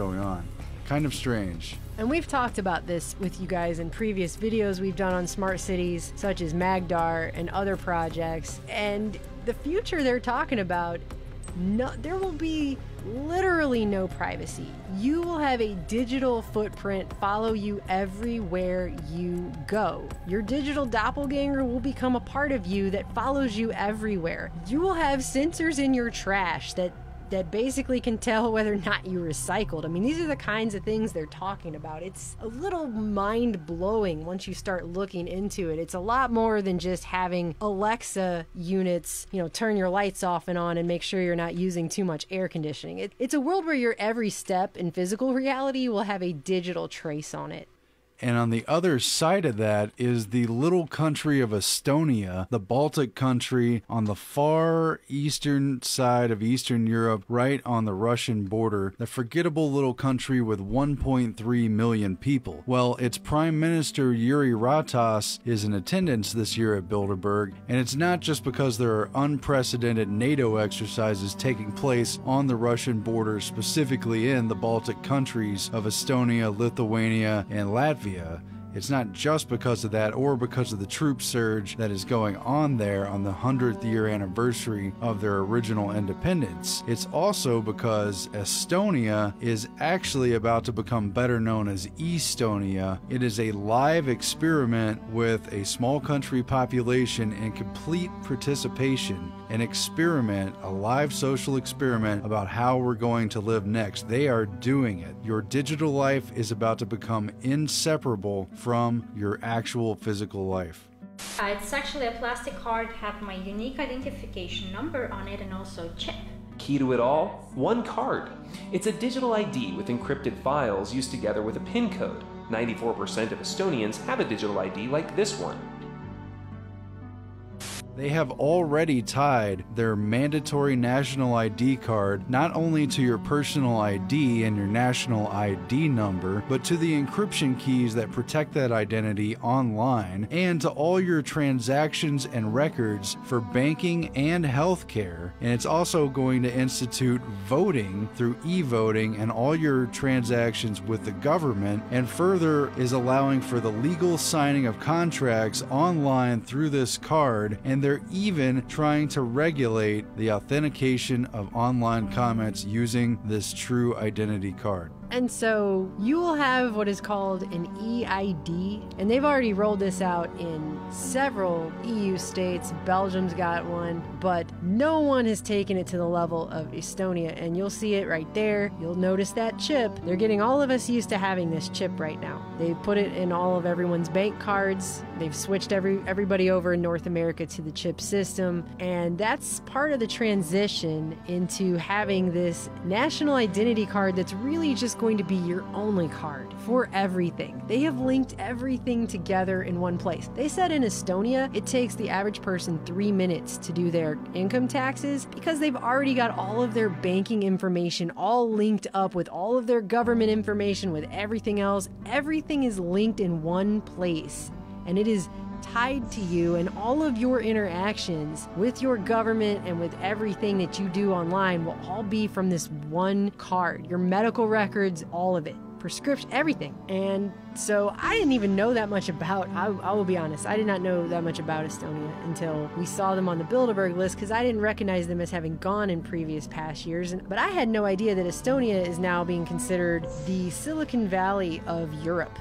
going on. Kind of strange. And we've talked about this with you guys in previous videos we've done on smart cities, such as Magdar and other projects. And the future they're talking about, there will be literally no privacy. You will have a digital footprint follow you everywhere you go. Your digital doppelganger will become a part of you that follows you everywhere. You will have sensors in your trash that basically can tell whether or not you recycled. I mean, these are the kinds of things they're talking about. It's a little mind-blowing once you start looking into it. It's a lot more than just having Alexa units, turn your lights off and on and make sure you're not using too much air conditioning. It's a world where your every step in physical reality will have a digital trace on it. And on the other side of that is the little country of Estonia, the Baltic country on the far eastern side of Eastern Europe, right on the Russian border, the forgettable little country with 1.3 million people. Well, its Prime Minister Yuri Ratas is in attendance this year at Bilderberg, and it's not just because there are unprecedented NATO exercises taking place on the Russian border, specifically in the Baltic countries of Estonia, Lithuania, and Latvia. It's not just because of that or because of the troop surge that is going on there on the 100th year anniversary of their original independence. It's also because Estonia is actually about to become better known as Estonia. It is a live experiment with a small country population in complete participation, an experiment, a live social experiment about how we're going to live next. They are doing it. Your digital life is about to become inseparable from your actual physical life. It's actually a plastic card, have my unique identification number on it and also chip. Key to it all? One card. It's a digital ID with encrypted files used together with a PIN code. 94% of Estonians have a digital ID like this one. They have already tied their mandatory national ID card not only to your personal ID and your national ID number, but to the encryption keys that protect that identity online, and to all your transactions and records for banking and healthcare. And it's also going to institute voting through e-voting and all your transactions with the government, and further is allowing for the legal signing of contracts online through this card, and they're even trying to regulate the authentication of online comments using this true identity card. And so you will have what is called an EID, and they've already rolled this out in several EU states. Belgium's got one, but no one has taken it to the level of Estonia, and you'll see it right there. You'll notice that chip. They're getting all of us used to having this chip right now. They put it in all of everyone's bank cards. They've switched everybody over in North America to the chip system, and that's part of the transition into having this national identity card that's really just going to be your only card for everything. They have linked everything together in one place. They said in Estonia, it takes the average person 3 minutes to do their income taxes because they've already got all of their banking information all linked up with all of their government information, with everything else. Everything is linked in one place, and it is tied to you, and all of your interactions with your government and with everything that you do online will all be from this one card. Your medical records, all of it, prescription, everything. And so I didn't even know that much about, I will be honest, I did not know that much about Estonia until we saw them on the Bilderberg list, because I didn't recognize them as having gone in previous past years. But I had no idea that Estonia is now being considered the Silicon Valley of Europe,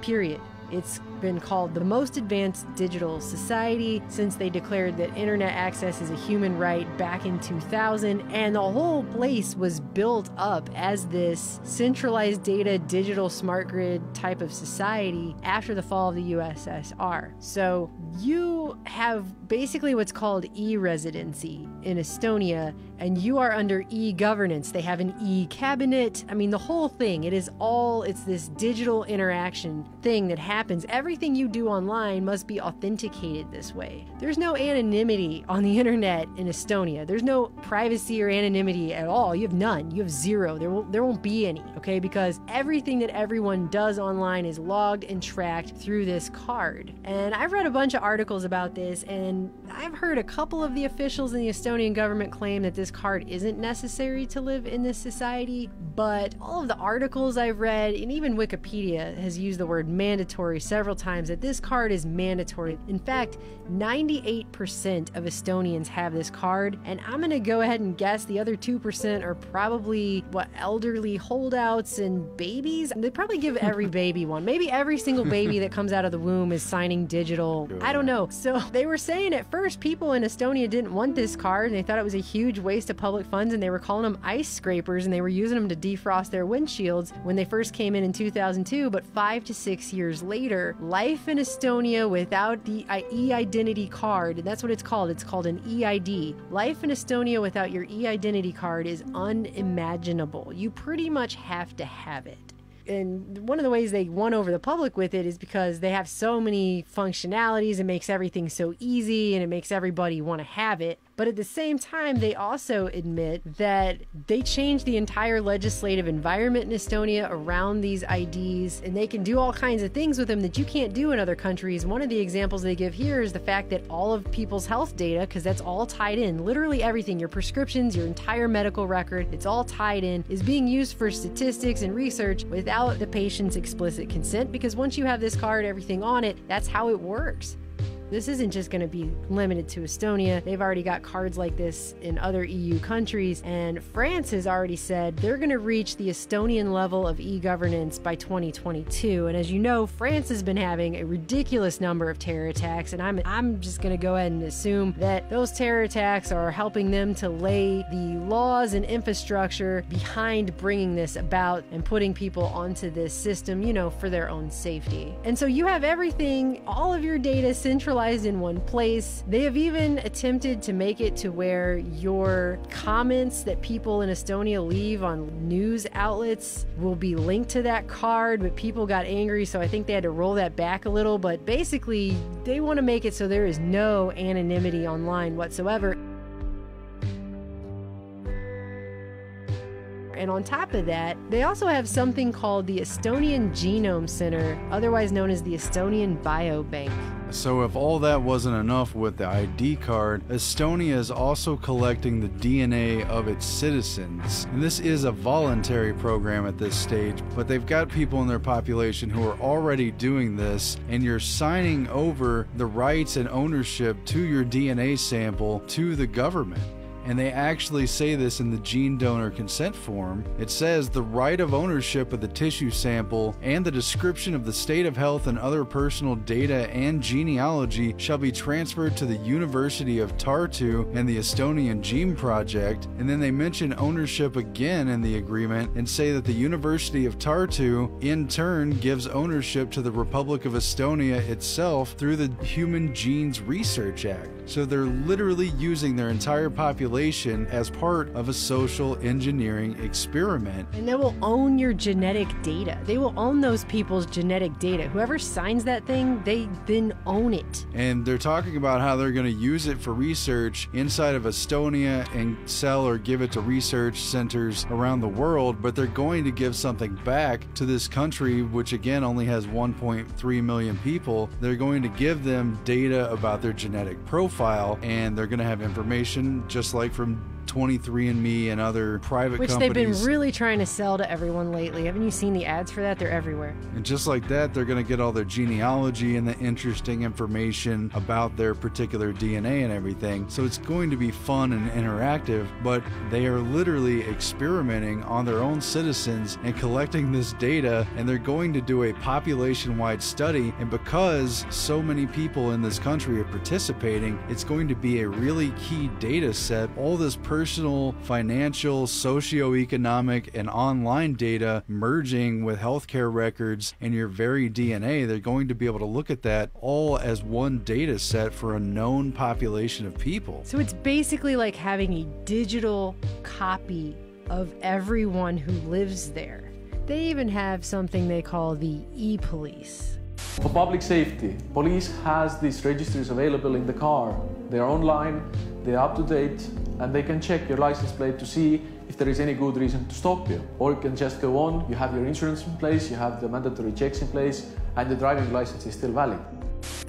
period. It's been called the most advanced digital society since they declared that internet access is a human right back in 2000, and the whole place was built up as this centralized data digital smart grid type of society after the fall of the USSR. So you have basically what's called E-Residency in Estonia, and you are under e-governance. They have an e-cabinet. I mean, the whole thing, it's this digital interaction thing that happens. Everything you do online must be authenticated this way. There's no anonymity on the internet in Estonia. There's no privacy or anonymity at all. You have none. You have zero. There won't be any, okay? Because everything that everyone does online is logged and tracked through this card. And I've read a bunch of articles about this, and And I've heard a couple of the officials in the Estonian government claim that this card isn't necessary to live in this society, but all of the articles I've read, and even Wikipedia has used the word mandatory several times, that this card is mandatory. In fact, 98% of Estonians have this card, and I'm gonna go ahead and guess the other 2% are probably, elderly holdouts and babies? They probably give every baby one. Maybe every single baby that comes out of the womb is signing digital. I don't know. So they were saying at first people in Estonia didn't want this card, and they thought it was a huge waste of public funds, and they were calling them ice scrapers, and they were using them to defrost their windshields when they first came in 2002. But 5 to 6 years later, life in Estonia without the e-identity card, and that's what it's called an e-ID. Life in Estonia without your e-identity card is unimaginable. You pretty much have to have it. And one of the ways they won over the public with it is because they have so many functionalities. It makes everything so easy, and it makes everybody want to have it. But at the same time, they also admit that they changed the entire legislative environment in Estonia around these IDs, and they can do all kinds of things with them that you can't do in other countries. One of the examples they give here is the fact that all of people's health data, because that's all tied in, literally everything, your prescriptions, your entire medical record, it's all tied in, is being used for statistics and research without the patient's explicit consent, because once you have this card, everything on it, that's how it works. This isn't just going to be limited to Estonia. They've already got cards like this in other EU countries, and France has already said they're going to reach the Estonian level of e-governance by 2022. And as you know, France has been having a ridiculous number of terror attacks, and I'm just going to go ahead and assume that those terror attacks are helping them to lay the laws and infrastructure behind bringing this about and putting people onto this system, for their own safety. And so you have everything, all of your data centralized in one place. They have even attempted to make it to where your comments that people in Estonia leave on news outlets will be linked to that card, but people got angry, so I think they had to roll that back a little. But basically, they want to make it so there is no anonymity online whatsoever. And on top of that, they also have something called the Estonian Genome Center, otherwise known as the Estonian Biobank. So if all that wasn't enough with the ID card, Estonia is also collecting the DNA of its citizens. And this is a voluntary program at this stage, but they've got people in their population who are already doing this, and you're signing over the rights and ownership to your DNA sample to the government. And they actually say this in the gene donor consent form. It says the right of ownership of the tissue sample and the description of the state of health and other personal data and genealogy shall be transferred to the University of Tartu and the Estonian Gene Project. And then they mention ownership again in the agreement and say that the University of Tartu in turn gives ownership to the Republic of Estonia itself through the Human Genes Research Act. So they're literally using their entire population as part of a social engineering experiment. And they will own your genetic data. They will own those people's genetic data. Whoever signs that thing, they then own it. And they're talking about how they're going to use it for research inside of Estonia and sell or give it to research centers around the world, but they're going to give something back to this country, which again only has 1.3 million people. They're going to give them data about their genetic profile, and they're going to have information just like from 23andMe and other private companies. Which they've been really trying to sell to everyone lately. Haven't you seen the ads for that? They're everywhere. And just like that, they're going to get all their genealogy and the interesting information about their particular DNA and everything. So it's going to be fun and interactive, but they are literally experimenting on their own citizens and collecting this data, and they're going to do a population-wide study. And because so many people in this country are participating, it's going to be a really key data set. All this personal, financial, socioeconomic, and online data merging with healthcare records and your very DNA. They're going to be able to look at that all as one data set for a known population of people. So it's basically like having a digital copy of everyone who lives there. They even have something they call the e-police. For public safety, police has these registries available in the car. They are online, they are up to date, and they can check your license plate to see if there is any good reason to stop you. Or you can just go on, you have your insurance in place, you have the mandatory checks in place, and the driving license is still valid.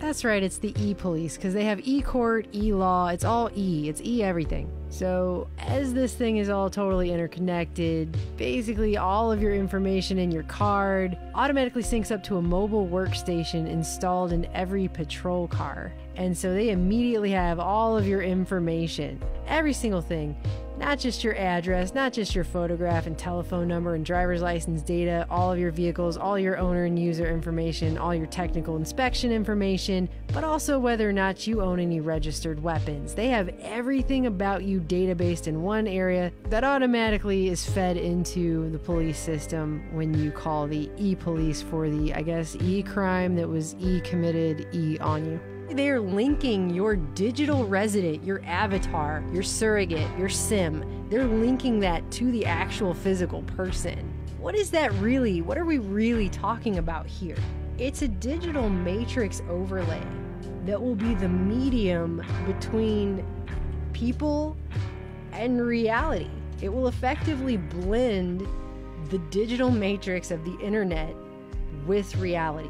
That's right, it's the e-police, because they have e-court, e-law, it's all E, it's e-everything. So as this thing is all totally interconnected, basically all of your information in your card automatically syncs up to a mobile workstation installed in every patrol car. And so they immediately have all of your information, every single thing. Not just your address, not just your photograph and telephone number and driver's license data, all of your vehicles, all your owner and user information, all your technical inspection information, but also whether or not you own any registered weapons. They have everything about you databased in one area that automatically is fed into the police system when you call the e-police for the, I guess, e-crime that was e-committed, e-on you. They're linking your digital resident, your avatar, your surrogate, your sim. They're linking that to the actual physical person. What is that really? What are we really talking about here? It's a digital matrix overlay that will be the medium between people and reality. It will effectively blend the digital matrix of the internet with reality.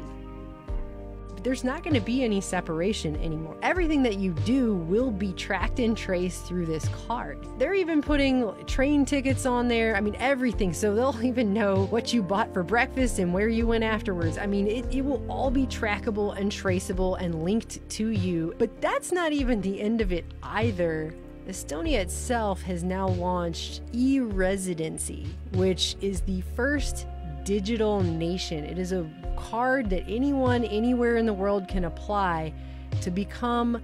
There's not going to be any separation anymore. Everything that you do will be tracked and traced through this card. They're even putting train tickets on there. I mean, everything. So they'll even know what you bought for breakfast and where you went afterwards. I mean, it will all be trackable and traceable and linked to you. But that's not even the end of it either. Estonia itself has now launched E-Residency, which is the first digital nation. It is a card that anyone anywhere in the world can apply to become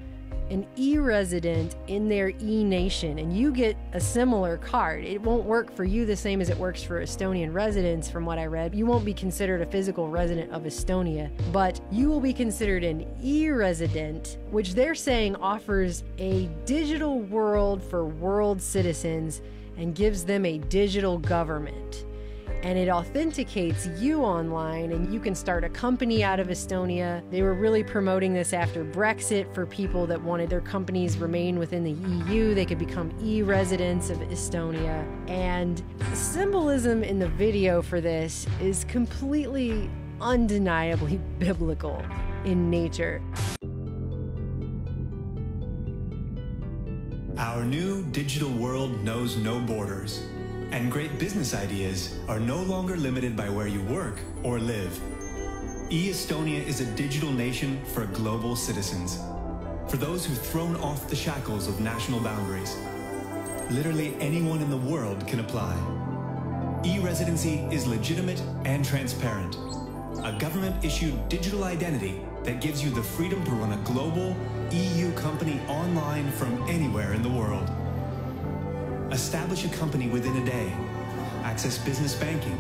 an e-resident in their e-nation, and you get a similar card. It won't work for you the same as it works for Estonian residents. From what I read, you won't be considered a physical resident of Estonia, but you will be considered an e-resident, which they're saying offers a digital world for world citizens and gives them a digital government. And it authenticates you online, and you can start a company out of Estonia. They were really promoting this after Brexit for people that wanted their companies remain within the EU. They could become e-residents of Estonia. And the symbolism in the video for this is completely undeniably biblical in nature. Our new digital world knows no borders. And great business ideas are no longer limited by where you work or live. E-Estonia is a digital nation for global citizens, for those who've thrown off the shackles of national boundaries. Literally anyone in the world can apply. E-Residency is legitimate and transparent. A government-issued digital identity that gives you the freedom to run a global EU company online from anywhere in the world. Establish a company within a day, access business banking,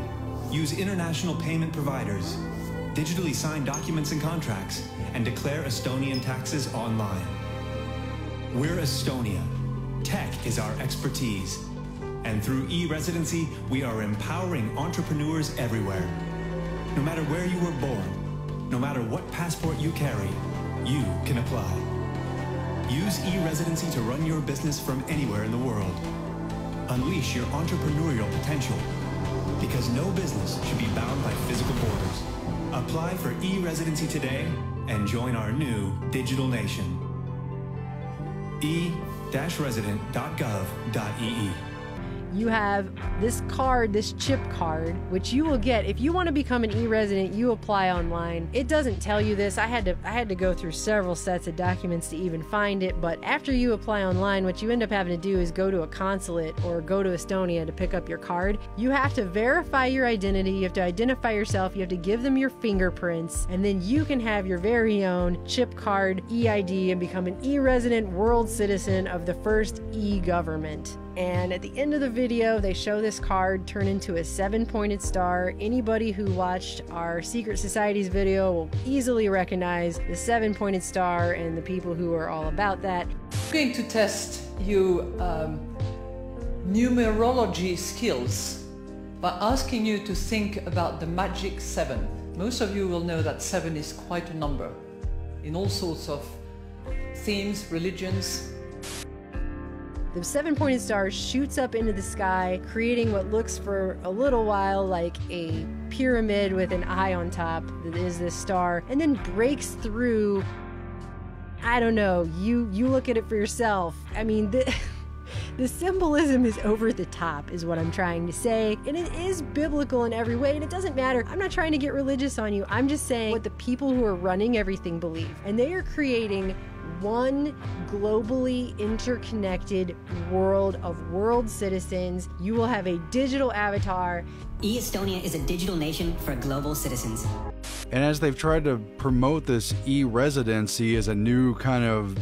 use international payment providers, digitally sign documents and contracts, and declare Estonian taxes online. We're Estonia. Tech is our expertise. And through E-Residency, we are empowering entrepreneurs everywhere. No matter where you were born, no matter what passport you carry, you can apply. Use E-Residency to run your business from anywhere in the world. Unleash your entrepreneurial potential, because no business should be bound by physical borders. Apply for E-Residency today and join our new digital nation. e-resident.gov.ee. You have this card, this chip card, which you will get if you want to become an e-resident. You apply online. It doesn't tell you this. I had to go through several sets of documents to even find it. But after you apply online, what you end up having to do is go to a consulate or go to Estonia to pick up your card. You have to verify your identity. You have to identify yourself. You have to give them your fingerprints, and then you can have your very own chip card EID and become an e-resident world citizen of the first e-government. And at the end of the video, they show this card turn into a 7-pointed star. Anybody who watched our Secret Societies video will easily recognize the 7-pointed star and the people who are all about that. I'm going to test your numerology skills by asking you to think about the magic 7. Most of you will know that 7 is quite a number in all sorts of themes, religions. The 7-pointed star shoots up into the sky, creating what looks for a little while like a pyramid with an eye on top that is this star, and then breaks through I don't know. You look at it for yourself. I mean, the symbolism is over the top, is what I'm trying to say. And it is biblical in every way, and it doesn't matter. I'm not trying to get religious on you. I'm just saying what the people who are running everything believe. And they are creating one globally interconnected world of world citizens. You will have a digital avatar. E-Estonia is a digital nation for global citizens. And as they've tried to promote this E-Residency as a new kind of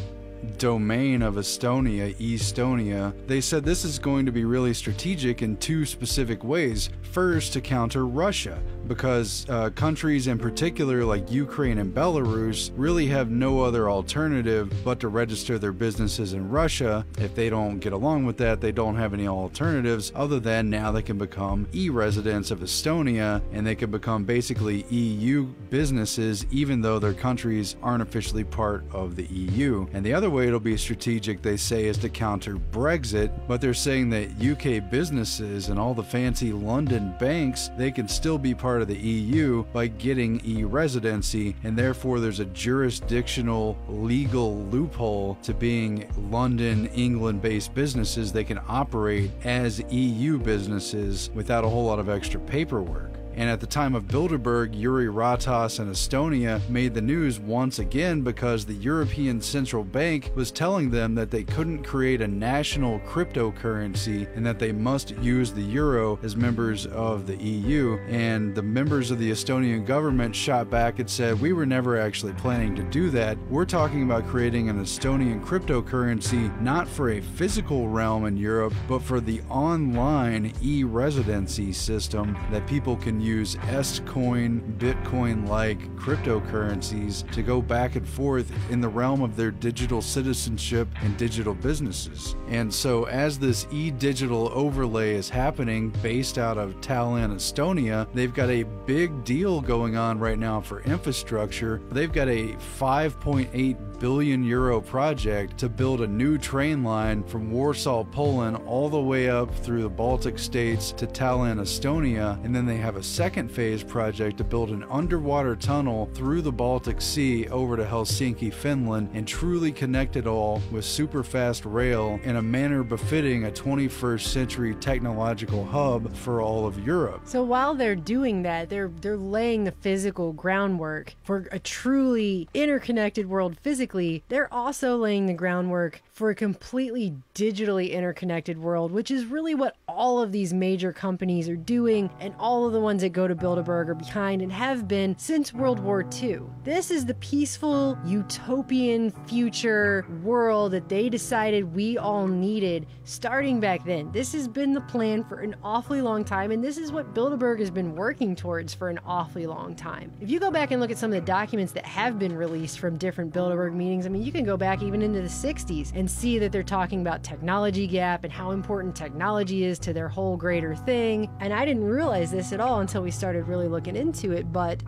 domain of Estonia, Estonia, they said this is going to be really strategic in two specific ways. First, to counter Russia, because countries in particular like Ukraine and Belarus really have no other alternative but to register their businesses in Russia. If they don't get along with that, they don't have any alternatives other than now they can become e-residents of Estonia, and they can become basically EU businesses even though their countries aren't officially part of the EU. And the other way it'll be strategic, they say, is to counter Brexit, but they're saying that UK businesses and all the fancy London banks, they can still be part of the EU by getting e-residency, and therefore there's a jurisdictional legal loophole to being London, England-based businesses. They can operate as EU businesses without a whole lot of extra paperwork. And at the time of Bilderberg, Jüri Ratas and Estonia made the news once again because the European Central Bank was telling them that they couldn't create a national cryptocurrency and that they must use the euro as members of the EU. And the members of the Estonian government shot back and said, we were never actually planning to do that. We're talking about creating an Estonian cryptocurrency not for a physical realm in Europe, but for the online e-residency system that people can use S-Coin, Bitcoin-like cryptocurrencies to go back and forth in the realm of their digital citizenship and digital businesses. And so as this e-digital overlay is happening based out of Tallinn, Estonia, they've got a big deal going on right now for infrastructure. They've got a 5.8 billion euro project to build a new train line from Warsaw, Poland, all the way up through the Baltic states to Tallinn, Estonia. And then they have a second phase project to build an underwater tunnel through the Baltic Sea over to Helsinki, Finland, and truly connect it all with super fast rail in a manner befitting a 21st century technological hub for all of Europe. So while they're doing that, they're laying the physical groundwork for a truly interconnected world physically. They're also laying the groundwork for a completely digitally interconnected world, which is really what all of these major companies are doing, and all of the ones that go to Bilderberg are behind and have been since World War II. This is the peaceful, utopian future world that they decided we all needed starting back then. This has been the plan for an awfully long time, and this is what Bilderberg has been working towards for an awfully long time. If you go back and look at some of the documents that have been released from different Bilderberg meetings, I mean, you can go back even into the 60s and see that they're talking about technology gap and how important technology is to their whole greater thing. And I didn't realize this at all until we started really looking into it, but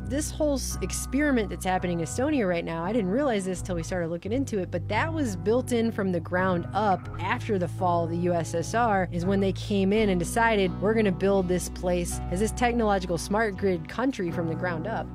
this whole experiment that's happening in Estonia right now, I didn't realize this till we started looking into it, but that was built in from the ground up after the fall of the USSR, is when they came in and decided we're going to build this place as this technological smart grid country from the ground up.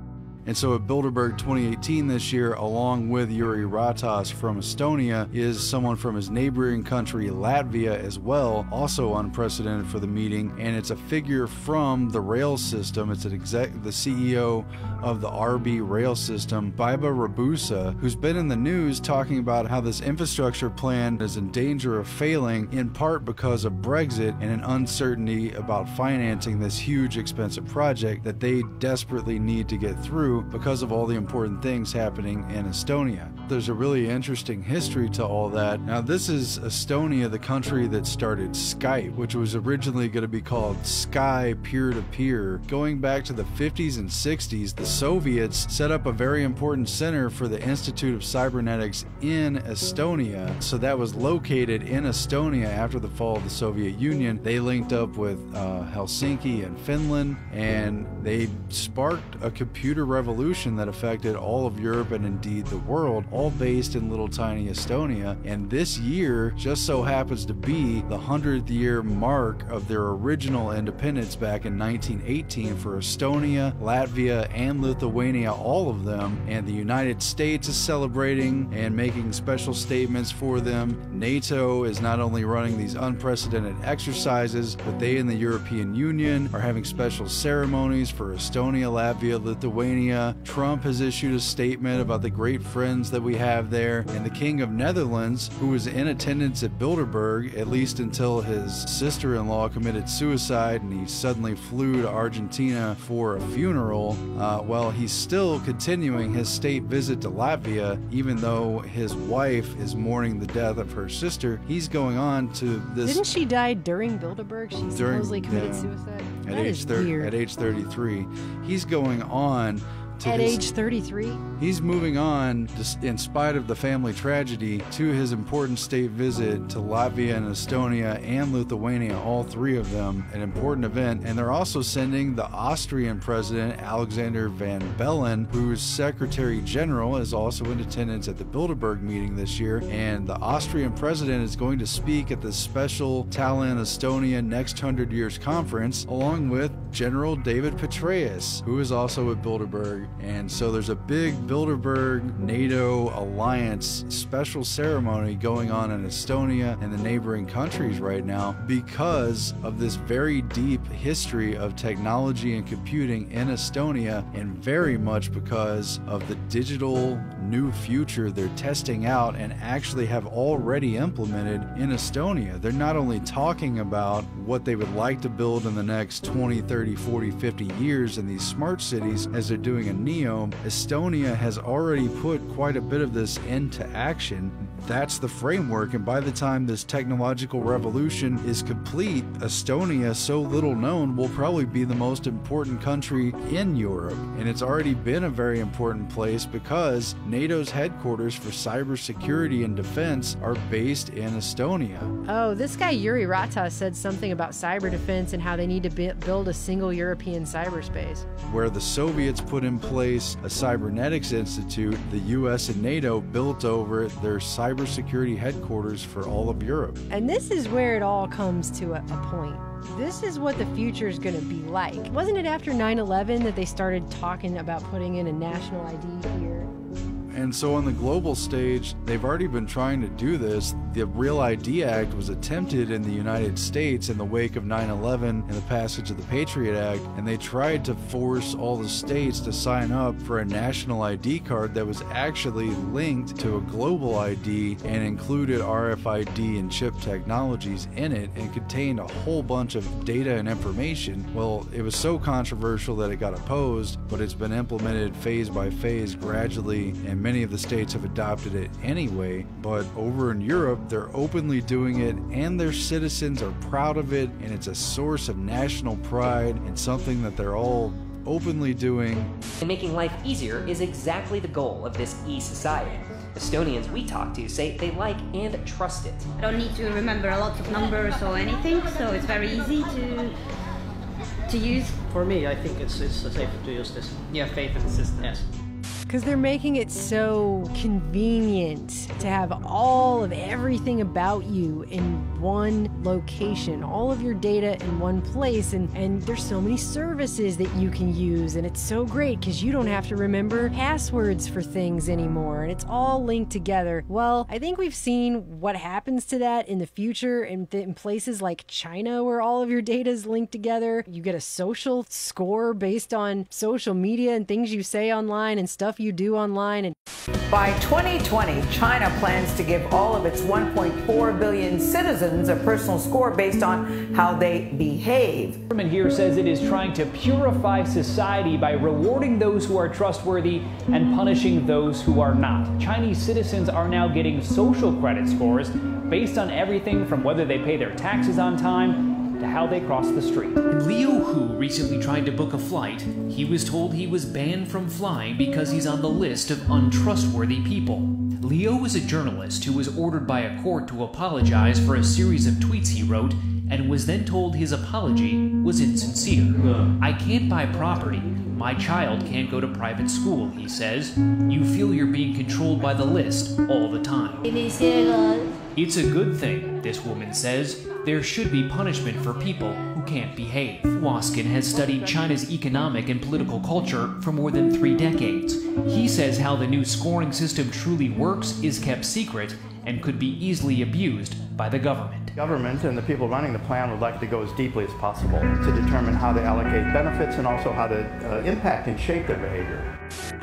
And so at Bilderberg 2018 this year, along with Jüri Ratas from Estonia, is someone from his neighboring country, Latvia, as well, also unprecedented for the meeting. And it's a figure from the rail system. It's the CEO of the RB rail system, Baiba Rabusa, who's been in the news talking about how this infrastructure plan is in danger of failing, in part because of Brexit and an uncertainty about financing this huge, expensive project that they desperately need to get through because of all the important things happening in Estonia. There's a really interesting history to all that. Now, this is Estonia, the country that started Skype, which was originally going to be called Sky Peer-to-Peer. Going back to the 50s and 60s, the Soviets set up a very important center for the Institute of Cybernetics in Estonia. So that was located in Estonia after the fall of the Soviet Union. They linked up with Helsinki and Finland, and they sparked a computer revolution that affected all of Europe and indeed the world. all based in little tiny Estonia. And this year just so happens to be the 100th year mark of their original independence back in 1918 for Estonia, Latvia, and Lithuania, all of them. And the United States is celebrating and making special statements for them. NATO is not only running these unprecedented exercises, but they in the European Union are having special ceremonies for Estonia, Latvia, Lithuania. Trump has issued a statement about the great friends that we have there, and the King of Netherlands, who was in attendance at Bilderberg, at least until his sister-in-law committed suicide and he suddenly flew to Argentina for a funeral. Well, he's still continuing his state visit to Latvia, even though his wife is mourning the death of her sister. He's going on to this... Didn't she die during Bilderberg? She supposedly committed suicide? At age 33. He's going on to at age 33? He's moving on, in spite of the family tragedy, to his important state visit to Latvia and Estonia and Lithuania, all three of them, an important event. And they're also sending the Austrian president, Alexander Van Bellen, whose Secretary General is also in attendance at the Bilderberg meeting this year. And the Austrian president is going to speak at the special Tallinn, Estonia Next 100 Years conference, along with General David Petraeus, who is also at Bilderberg. And so there's a big Bilderberg NATO alliance special ceremony going on in Estonia and the neighboring countries right now because of this very deep history of technology and computing in Estonia, and very much because of the digital new future they're testing out and actually have already implemented in Estonia. They're not only talking about what they would like to build in the next 20, 30, 40, 50 years in these smart cities as they're doing in NEOM. Estonia has already put quite a bit of this into action. That's the framework, and by the time this technological revolution is complete, Estonia, so little known, will probably be the most important country in Europe. And it's already been a very important place because NATO's headquarters for cybersecurity and defense are based in Estonia. Oh, this guy Yuri Ratas said something about cyber defense and how they need to build a single European cyberspace. Where the Soviets put in place a cybernetics institute, the US and NATO built over it their cybersecurity headquarters for all of Europe. And this is where it all comes to a point. This is what the future is going to be like. Wasn't it after 9/11 that they started talking about putting in a national ID here? And so on the global stage, they've already been trying to do this. The Real ID Act was attempted in the United States in the wake of 9/11 and the passage of the Patriot Act, and they tried to force all the states to sign up for a national ID card that was actually linked to a global ID and included RFID and chip technologies in it and contained a whole bunch of data and information. Well, it was so controversial that it got opposed, but it's been implemented phase by phase gradually, and many of the states have adopted it anyway. But over in Europe, they're openly doing it and their citizens are proud of it, and it's a source of national pride and something that they're all openly doing. And making life easier is exactly the goal of this e-society. Estonians we talk to say they like and trust it. I don't need to remember a lot of numbers or anything, so it's very easy to use. For me, I think it's safer to use this. Yeah, faith in the system. Yes. Because they're making it so convenient to have all of everything about you in one location, all of your data in one place, and there's so many services that you can use, and it's so great because you don't have to remember passwords for things anymore, and it's all linked together. Well, I think we've seen what happens to that in the future in places like China, where all of your data is linked together. You get a social score based on social media and things you say online and stuff you do online. And by 2020, China plans to give all of its 1.4 billion citizens a personal score based on how they behave. The government here says it is trying to purify society by rewarding those who are trustworthy and punishing those who are not. Chinese citizens are now getting social credit scores based on everything from whether they pay their taxes on time to how they cross the street. Liu Hu recently tried to book a flight. He was told he was banned from flying because he's on the list of untrustworthy people. Liu is a journalist who was ordered by a court to apologize for a series of tweets he wrote and was then told his apology was insincere. I can't buy property. My child can't go to private school, he says. You feel you're being controlled by the list all the time. It's a good thing, this woman says. There should be punishment for people who can't behave. Waskin has studied China's economic and political culture for more than 3 decades. He says how the new scoring system truly works is kept secret and could be easily abused by the government. Government and the people running the plan would like to go as deeply as possible to determine how to allocate benefits and also how to impact and shape their behavior.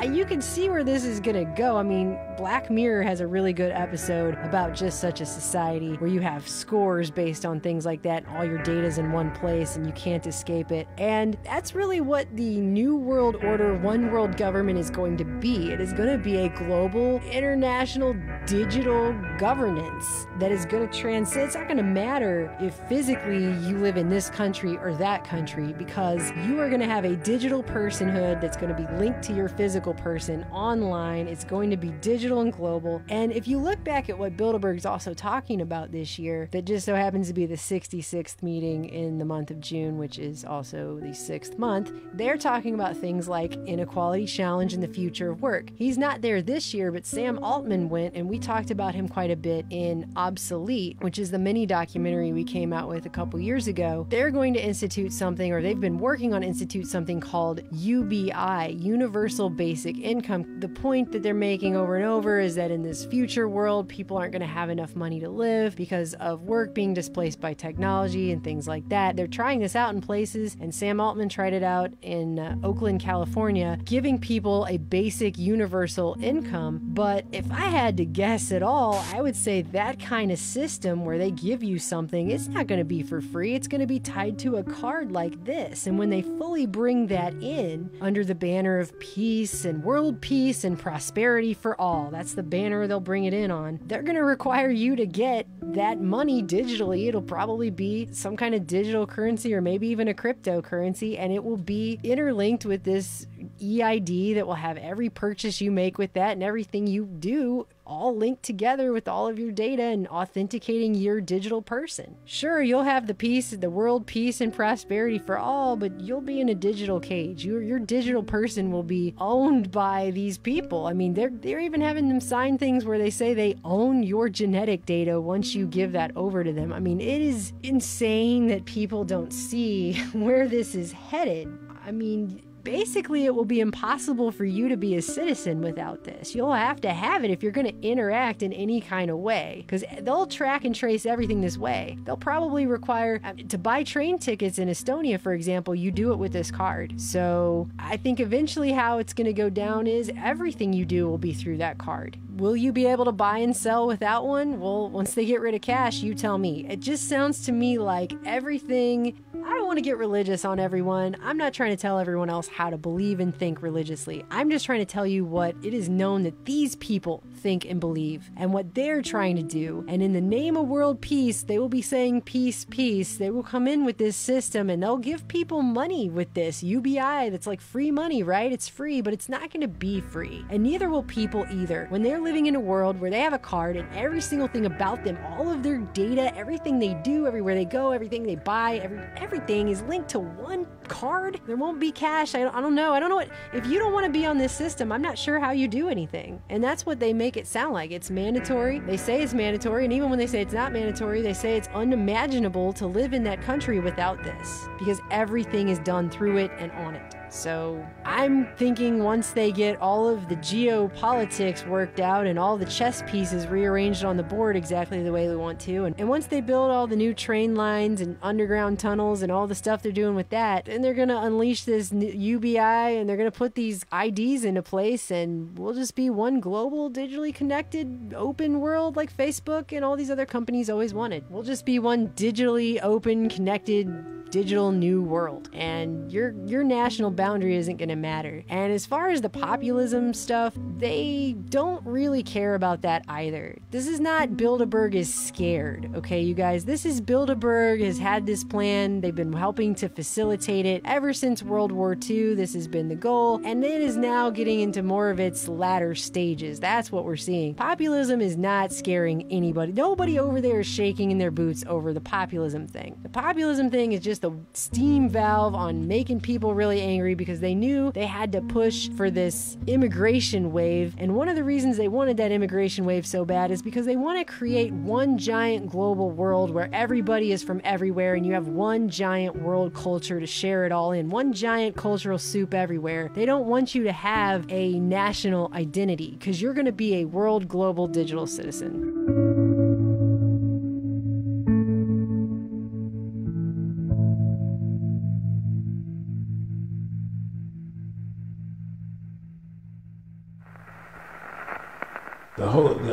You can see where this is going to go. I mean, Black Mirror has a really good episode about just such a society where you have scores based on things like that. All your data's in one place and you can't escape it. And that's really what the New World Order, One World Government is going to be. It is going to be a global, international, digital governance that is going to transcend. It's not going to matter if physically you live in this country or that country, because you are going to have a digital personhood that's going to be linked to your physical person online. It's going to be digital and global. And if you look back at what Bilderberg's also talking about this year, that just so happens to be the 66th meeting in the month of June, which is also the 6th month, they're talking about things like inequality challenge and the future of work. He's not there this year, but Sam Altman went, and we talked about him quite a bit in Obsolete, which is the mini documentary we came out with a couple years ago. They're going to institute something, or they've been working on institute something called UBI, Universal Basic Income. The point that they're making over and over is that in this future world, people aren't going to have enough money to live because of work being displaced by technology and things like that. They're trying this out in places, and Sam Altman tried it out in Oakland, California, giving people a basic universal income. But if I had to guess at all, I would say that kind of system where they give you something, it's not going to be for free. It's going to be tied to a card like this. And when they fully bring that in under the banner of peace and world peace and prosperity for all, that's the banner they'll bring it in on, they're going to require you to get that money digitally. It'll probably be some kind of digital currency or maybe even a cryptocurrency, and it will be interlinked with this EID that will have every purchase you make with that and everything you do all linked together with all of your data and authenticating your digital person. Sure, you'll have the peace, the world peace and prosperity for all, but you'll be in a digital cage. Your digital person will be owned by these people. I mean, they're even having them sign things where they say they own your genetic data once you give that over to them. I mean, it is insane that people don't see where this is headed. I mean, basically, it will be impossible for you to be a citizen without this. You'll have to have it if you're going to interact in any kind of way, because they'll track and trace everything this way. They'll probably require to buy train tickets in Estonia, for example, you do it with this card. So I think eventually how it's going to go down is everything you do will be through that card. Will you be able to buy and sell without one? Well, once they get rid of cash, you tell me. It just sounds to me like everything... I don't want to get religious on everyone. I'm not trying to tell everyone else how to believe and think religiously. I'm just trying to tell you what it is known that these people think and believe and what they're trying to do. And in the name of world peace, they will be saying peace, peace. They will come in with this system and they'll give people money with this UBI that's like free money, right? It's free, but it's not going to be free. And neither will people either. When they're living in a world where they have a card and every single thing about them, all of their data, everything they do, everywhere they go, everything they buy, everything is linked to one card. There won't be cash. I don't know. I don't know what. If you don't want to be on this system, I'm not sure how you do anything. And that's what they make it sound like. It's mandatory. They say it's mandatory. And even when they say it's not mandatory, they say it's unimaginable to live in that country without this because everything is done through it and on it. So I'm thinking once they get all of the geopolitics worked out and all the chess pieces rearranged on the board exactly the way they want to, and once they build all the new train lines and underground tunnels and all the stuff they're doing with that, then they're going to unleash this UBI and they're going to put these IDs into place and we'll just be one global, digitally connected, open world like Facebook and all these other companies always wanted. We'll just be one digitally open, connected digital new world, and your national boundary isn't going to matter. And as far as the populism stuff, they don't really care about that either. This is not Bilderberg is scared, okay, you guys? This is Bilderberg has had this plan. They've been helping to facilitate it ever since World War II. This has been the goal, and it is now getting into more of its latter stages. That's what we're seeing. Populism is not scaring anybody. Nobody over there is shaking in their boots over the populism thing. The populism thing is just a steam valve on making people really angry because they knew they had to push for this immigration wave. And one of the reasons they wanted that immigration wave so bad is because they want to create one giant global world where everybody is from everywhere and you have one giant world culture to share it all in. One giant cultural soup everywhere. They don't want you to have a national identity because you're going to be a world global digital citizen.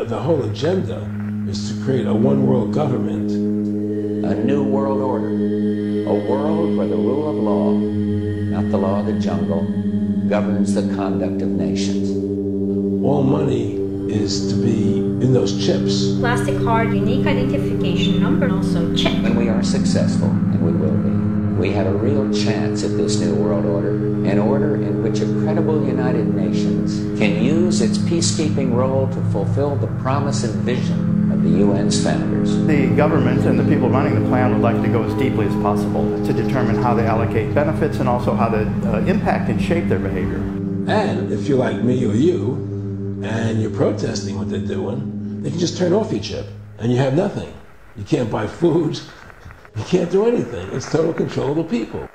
The whole agenda is to create a one world government. A new world order. A world where the rule of law, not the law of the jungle, governs the conduct of nations. All money is to be in those chips. Plastic card, unique identification number, and also chip. When we are successful, and we will be, we have a real chance at this new world order, an order in which a credible United Nations can use its peacekeeping role to fulfill the promise and vision of the UN's founders. The government and the people running the plan would like to go as deeply as possible to determine how they allocate benefits and also how to impact and shape their behavior. And if you're like me or you, and you're protesting what they're doing, they can just turn off your chip, and you have nothing. You can't buy food. You can't do anything. It's total control of the people.